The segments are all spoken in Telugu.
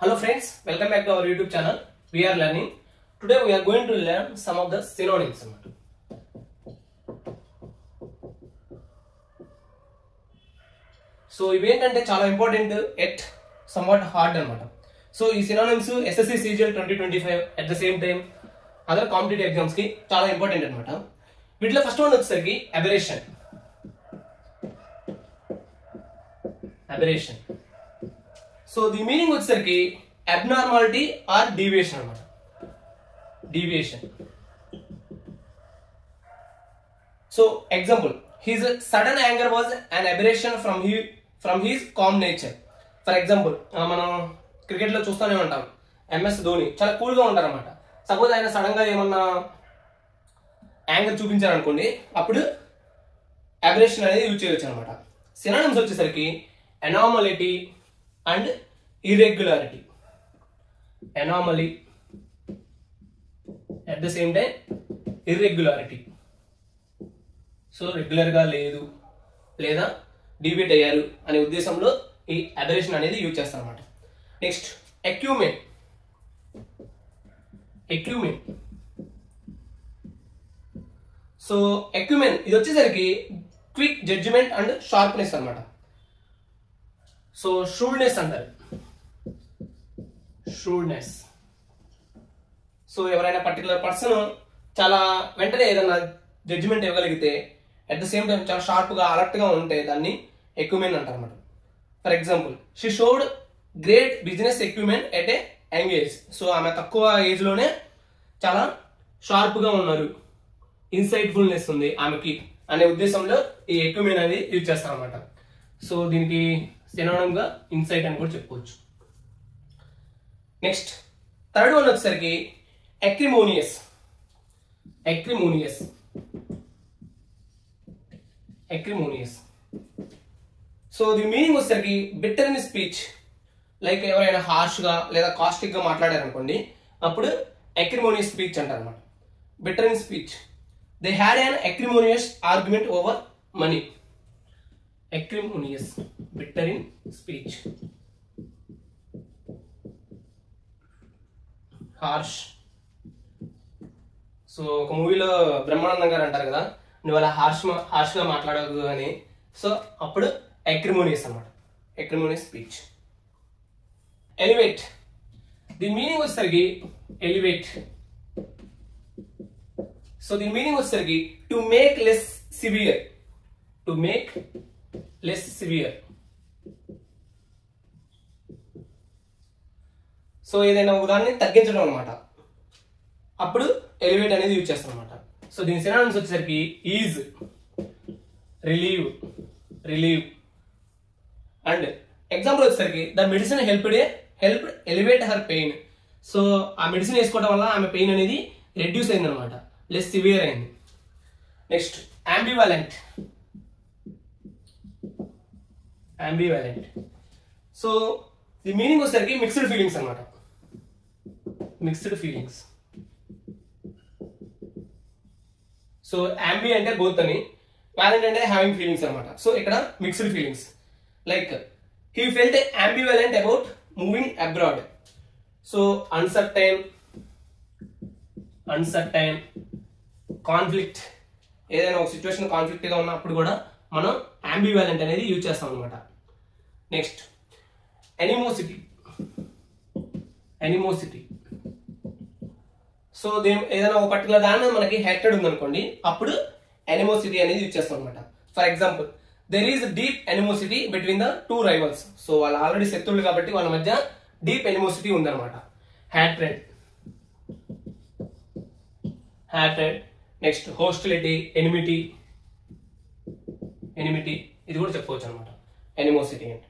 Hello friends, welcome back to our YouTube channel. We are learning. Today we are going to learn some of the synonyms. So ఇవేంటంటే చాలా ఇంపార్టెంట్ ఎట్ somewhat hard అన్నమాట. సో ఈ synonyms SSC CGL 2025 at the same time other competitive exams కి చాలా ఇంపార్టెంట్ అన్నమాట. వీటిలో ఫస్ట్ వన్ వచ్చేసరికి aberration. Aberration. So the meaning వచ్చేసరికి అబ్నార్మాలిటీ ఆర్ డీవియేషన్ అన్నమాట. Deviation. So example, his sudden anger was an aberration from his calm nature. For example, మనం క్రికెట్ లో చూస్తూనే ఉంటాం, MS ధోని చాలా కూల్ గా ఉంటారు అనమాట. సపోజ్ ఆయన సడన్ గా ఏమన్నా యాంగర్ చూపించారు అనుకోండి, అప్పుడు అబరేషన్ అనేది యూజ్ చేయవచ్చు అనమాట. సినానిమ్స్ వచ్చేసరికి anomality and irregularity. Anomaly at the same time irregularity. So regular గా లేదు లేదా డీవియేట్ అయ్యారు అనే ఉద్దేశంలో ఈ అబరేషన్ అనేది యూజ్ చేస్తాం అనమాట. నెక్స్ట్ ఎక్యూమెన్. ఎక్యూమెన్. సో ఎక్యూమెన్ ఇది వచ్చేసరికి క్విక్ జడ్జిమెంట్ అండ్ షార్ప్నెస్ అనమాట. సో షూడ్నెస్ అంటారు. షూడ్నెస్. సో ఎవరైనా పర్టికులర్ పర్సన్ చాలా వెంటనే ఏదైనా జడ్జిమెంట్ ఇవ్వగలిగితే అట్ ద సేమ్ టైం చాలా షార్ప్ గా అలర్ట్ గా ఉంటే దాన్ని ఎక్యూమెన్ అంటారు అనమాట. For example, she showed great business acumen at a young age. So ఆమె తక్కువ ఏజ్ లోనే చాలా షార్ప్ గా ఉన్నారు, ఇన్సైట్ఫుల్నెస్ ఉంది ఆమెకి అనే ఉద్దేశంలో ఈ ఎక్యూమెన్ అనేది యూజ్ చేస్తాం అనమాట. సో దీనికి సినోనిమ్ గా ఇన్సైట్ అని కూడా చెప్పుకోవచ్చు. నెక్స్ట్ థర్డ్ వన్ వచ్చేసరికి acrimonious. Acrimonious. Acrimonious. So the meaning వచ్చేసరికి బిట్టర్ ఇన్ స్పీచ్. లైక్ ఎవరైనా హార్ష్ గా లేదా కాస్టిక్ గా మాట్లాడారు అనుకోండి, అప్పుడు అక్రిమోనియస్ స్పీచ్ అంటారు అనమాట. Bitter in speech. They had an acrimonious argument over money. Acrimonious. Bitter in speech. Harsh. So ఒక మూవీలో బ్రహ్మానందం గారు అంటారు కదా, నువ్వు అలా హార్ష్ గా మాట్లాడదు అని. సో అప్పుడు అక్రిమోనియస్ అన్నమాట. Acrimonious speech. ఎలివేట్. దీని మీనింగ్ వచ్చేసరికి ఎలివేట్. సో దీని మీనింగ్ వచ్చేసరికి to make less severe. To make less severe. So ఏదైనా ఉదాహరణ తగ్గించడం అనమాట, అప్పుడు ఎలివేట్ అనేది యూజ్ చేస్తాం అనమాట. సో దీని సినానిమ్స్ వచ్చేసరికి is, relieve, relieve. And example వచ్చేసరికి the medicine helped alleviate her pain. So ఆ మెడిసిన్ వేసుకోవడం వల్ల ఆమె పెయిన్ అనేది రెడ్యూస్ అయింది అనమాట, లెస్ సివియర్ అయింది. Next ambivalent. Ambivalent. So the meaning వచ్చేసరికి మిక్స్డ్ ఫీలింగ్స్ అనమాట. Mixed feelings. సో అంబి అంటే బోత్ అని, వాలెంట్ అంటే హ్యావింగ్ ఫీలింగ్స్ అనమాట. సో ఇక్కడ mixed feelings. Like he felt ambivalent about moving abroad. So uncertain, conflict. ఏదైనా ఒక సిచ్యువేషన్ కాన్ఫ్లిక్ట్ గా ఉన్నప్పుడు కూడా మనం అంబివాలెంట్ అనేది యూజ్ చేస్తాం అనమాట. నెక్స్ట్ ఎనిమోసిటీ. ఎనిమోసిటీ. సో ఏదైనా ఒక పర్టికులర్ దాని మీద మనకి హేట్రెడ్ ఉందనుకోండి, అప్పుడు ఎనిమోసిటీ అనేది యూజ్ చేస్తాం అనమాట. For example, there is deep animosity between the two rivals. So వాళ్ళు ఆల్రెడీ శత్రువులు కాబట్టి వాళ్ళ మధ్య డీప్ ఎనిమోసిటీ ఉందన్నమాట. Hatred. Hatred. Next hostility, enmity. Enmity ఇది కూడా చెప్పుకోవచ్చు అనమాట, ఎనిమోసిటీ అంటే.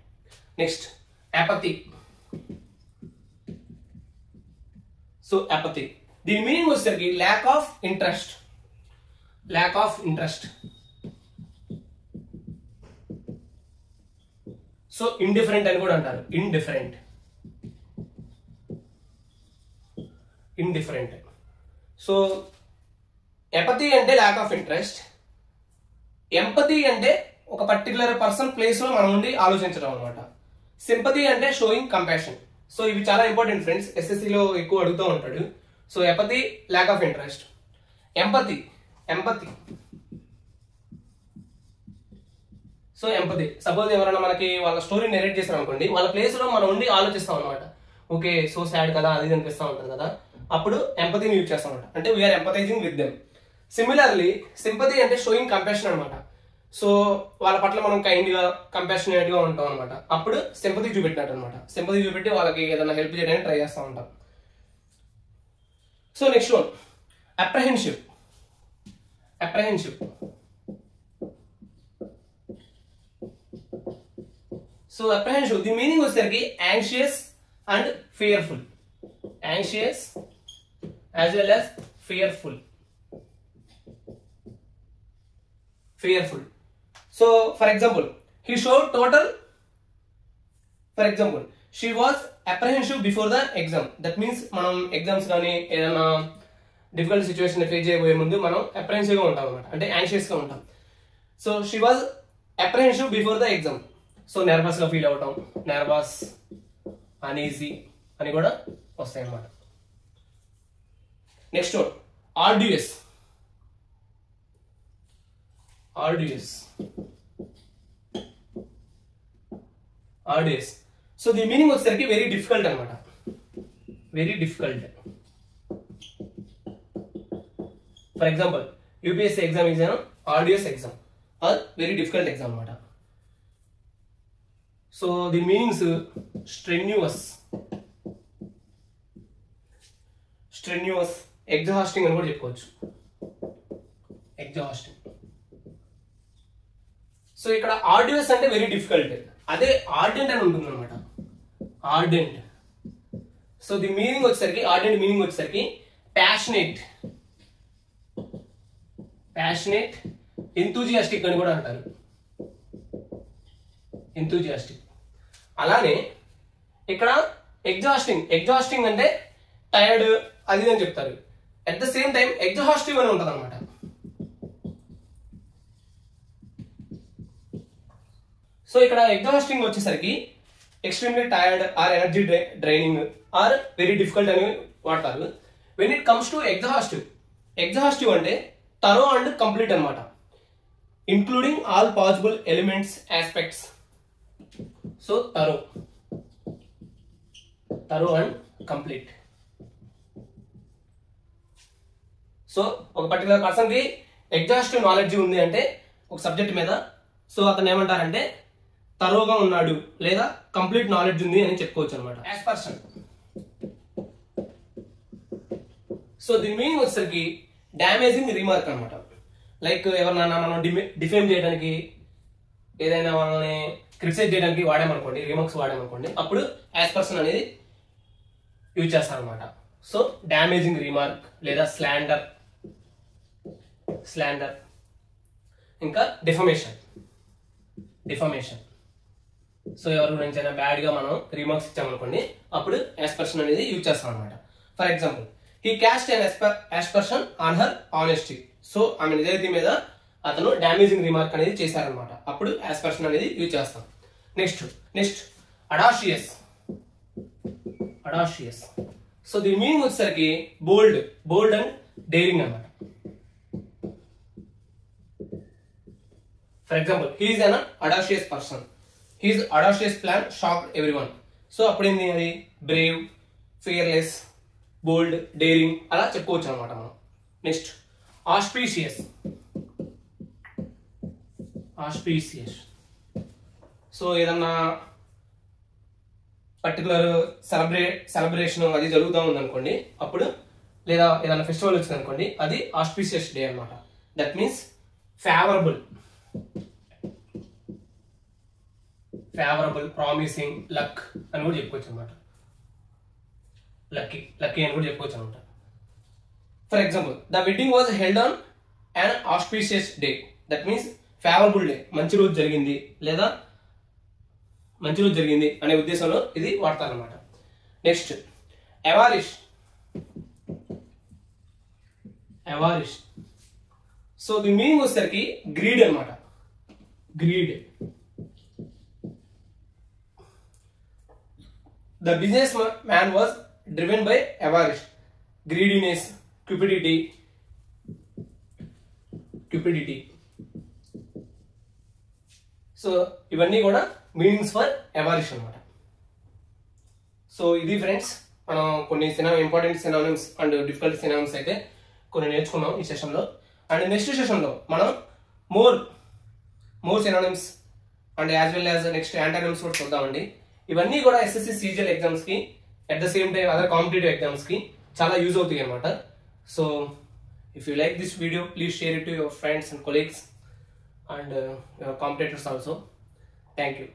నెక్స్ట్ అపతి. సో అపతి దీని మీనింగ్ వచ్చేసరికి lack of interest. Lack of interest. So indifferent అని కూడా అంటారు. ఇండిఫరెంట్. ఇండిఫరెంట్. సో ఎపతి అంటే ల్యాక్ ఆఫ్ ఇంట్రెస్ట్. ఎంపతి అంటే ఒక పర్టికులర్ పర్సన్ ప్లేస్ లో మనం ఉండి ఆలోచించడం అనమాట. సింపతి అంటే షోయింగ్ కంపాషన్. సో ఇవి చాలా ఇంపార్టెంట్ ఫ్రెండ్స్, ఎస్ఎస్సిలో ఎక్కువ అడుగుతూ ఉంటాడు. So ఎపతి, lack of interest. Empathy, empathy. So empathy, suppose ఎవరైనా మనకి వాళ్ళ స్టోరీ నెరేట్ చేస్తారు అనుకోండి, వాళ్ళ ప్లేస్ లో మనం ఉండి ఆలోచిస్తాం అనమాట. ఓకే సో సాడ్ కదా, అది అనిపిస్తూ ఉంటుంది కదా, అప్పుడు ఎంపతిని యూజ్ చేస్తాం అనమాట. అంటే we're empathising with them. Similarly sympathy అంటే షోయింగ్ కంపాషన్ అనమాట. సో వాళ్ళ పట్ల మనం కైండ్ గా, కంపాషనేట్ గా ఉంటాం అనమాట. అప్పుడు సింపతి చూపెట్టినట్టు అనమాట. సింపతి చూపెట్టి వాళ్ళకి ఏదైనా హెల్ప్ చేయడానికి ట్రై చేస్తూ ఉంటాం. So next one, apprehensive. Apprehensive. So apprehensive the meaning వచ్చేసరికి anxious and fearful. Anxious as well as fearful. Fearful. So for example, he showed total, for example, she was apprehensive before the exam. That means మనం ఎగ్జామ్స్ కానీ ఏదైనా డిఫికల్ట్ సిచ్యువేషన్ ఫేస్ చేయబోయే ముందు మనం అప్రహెన్సివ్ గా ఉంటాం అనమాట, అంటే యాంగ్షియస్ గా ఉంటాం. So she was apprehensive before the exam. So nervous గా ఫీల్ అవటం, నర్వస్, అన్ఈజీ అని కూడా వస్తాయి అన్నమాట. Next one, arduous. Arduous. Arduous. So దీని మీనింగ్ వచ్చేసరికి వెరీ డిఫికల్ట్ అనమాట. Very difficult. For example, UPSC exam is an arduous exam or very difficult exam అనమాట. సో దీని మీనింగ్స్ స్ట్రెన్యూయస్, స్ట్రెన్యూయస్, ఎగ్జాస్టింగ్ అని కూడా చెప్పుకోవచ్చు. ఎగ్జాస్టింగ్. సో ఇక్కడ ఆర్డ్యూయస్ అంటే వెరీ డిఫికల్ట్, అదే ఆర్డెంట్ అని ఉంటుంది అనమాట. ఆర్డెంట్. సో ది మీనింగ్ వచ్చేసరికి, ఆర్డెంట్ మీనింగ్ వచ్చేసరికి ప్యాషనేట్. ప్యాషనేట్, ఎంతూజియాస్టిక్ అని కూడా అంటారు. ఎంతూజియాస్టిక్. అలానే ఇక్కడ ఎగ్జాస్టింగ్. ఎగ్జాస్టింగ్ అంటే టైర్డ్ అది అని చెప్తారు. At the same time exhaustive అని ఉంటుంది అనమాట. సో ఇక్కడ ఎగ్జాస్టింగ్ వచ్చేసరికి extremely tired or energy draining or very difficult అని వాడతారు. When it comes to exhaustive, exhaustive అంటే థరో అండ్ కంప్లీట్ అనమాట, including all possible elements, aspects. So thorough, thorough and complete. So ఒక పర్టికులర్ పర్సన్ కి ఎగ్జాస్టివ్ నాలెడ్జ్ ఉంది అంటే ఒక సబ్జెక్ట్ మీద, సో అతను ఏమంటారంటే తరోగా ఉన్నాడు లేదా కంప్లీట్ నాలెడ్జ్ ఉంది అని చెప్పుకోవచ్చు అనమాట. As person. సో దీని మీనింగ్ వచ్చేసరికి డ్యామేజింగ్ రిమార్క్ అనమాట. లైక్ ఎవరినైనా మనం డిఫేమ్ చేయడానికి, ఏదైనా వాళ్ళని క్రిటిసైజ్ చేయడానికి వాడామనుకోండి, రిమార్క్స్ వాడామనుకోండి, అప్పుడు యాజ్ పర్సన్ అనేది యూజ్ చేస్తారనమాట. సో డ్యామేజింగ్ రిమార్క్ లేదా స్లాండర్, స్లాండర్. ఇంకా డిఫమేషన్, డిఫమేషన్. సో ఎవరి గురించి అయినా బ్యాడ్ గా మనం రిమార్క్స్ ఇచ్చామనుకోండి, అప్పుడు యాజ్ పర్సన్ అనేది యూజ్ చేస్తాం అనమాట. For example, he cast an aspersion on her honesty. So ఆమె నిజాయితీ మీద అతను డామేజింగ్ రిమార్క్ అనేది చేశారనమాట, అప్పుడు యాస్పర్షన్ అనేది యూజ్ చేస్తాం. Next audacious. అడాషియస్. సో దీని మీనింగ్ వచ్చేసరికి బోల్డ్, బోల్డ్ అండ్ డేరింగ్ అనమాట. For example, he is an audacious person, his audacious plan shocked everyone. So అప్పుడు ఏంది, అది బ్రేవ్, ఫియర్లెస్, బోల్డ్, డేరింగ్ అలా చెప్పుకోవచ్చు అనమాట మనం. Next auspicious. ఆస్పీషియస్. సో ఏదన్నా పర్టికులర్ సెలబ్రేషన్ అది జరుగుతూ ఉందనుకోండి, అప్పుడు లేదా ఏదైనా ఫెస్టివల్ వచ్చింది అనుకోండి, అది ఆస్పీషియస్ డే అనమాట. That means favourable, favourable, promising, luck అని కూడా చెప్పుకోవచ్చు అనమాట. లక్కీ, లక్కీ అని కూడా చెప్పుకోవచ్చు అనమాట. For example, the wedding was held on and auspicious day. That means favourable day, మంచి రోజు జరిగింది లేదా మంచి రోజు జరిగింది అనే ఉద్దేశంలో ఇది వాడతారనమాట. నెక్స్ట్ ఎవారిష్. ఎవారిష్. సో దీని మీనింగ్ వచ్చేసరికి గ్రీడ్ అనమాట. Greed. The businessman was driven by avarice, greediness, cupidity. So ఇవన్నీ కూడా మీనింగ్స్ ఫర్ అవarice అన్నమాట. సో ఇది ఫ్రెండ్స్, మనం కొన్ని important synonyms and difficult synonyms అయితే కొన్ని నేర్చుకున్నాం ఈ సెషన్లో. అండ్ నెక్స్ట్ సెషన్లో మనం more synonyms and as well as next antonyms కూడా చూద్దామండి. ఇవన్నీ కూడా ఎస్ఎస్సి సీజీఎల్ ఎగ్జామ్స్కి at the same time other competitive ఎగ్జామ్స్కి చాలా యూజ్ అవుతాయి అనమాట. So if you like this video, please share it to your friends and colleagues and your competitors also. Thank you.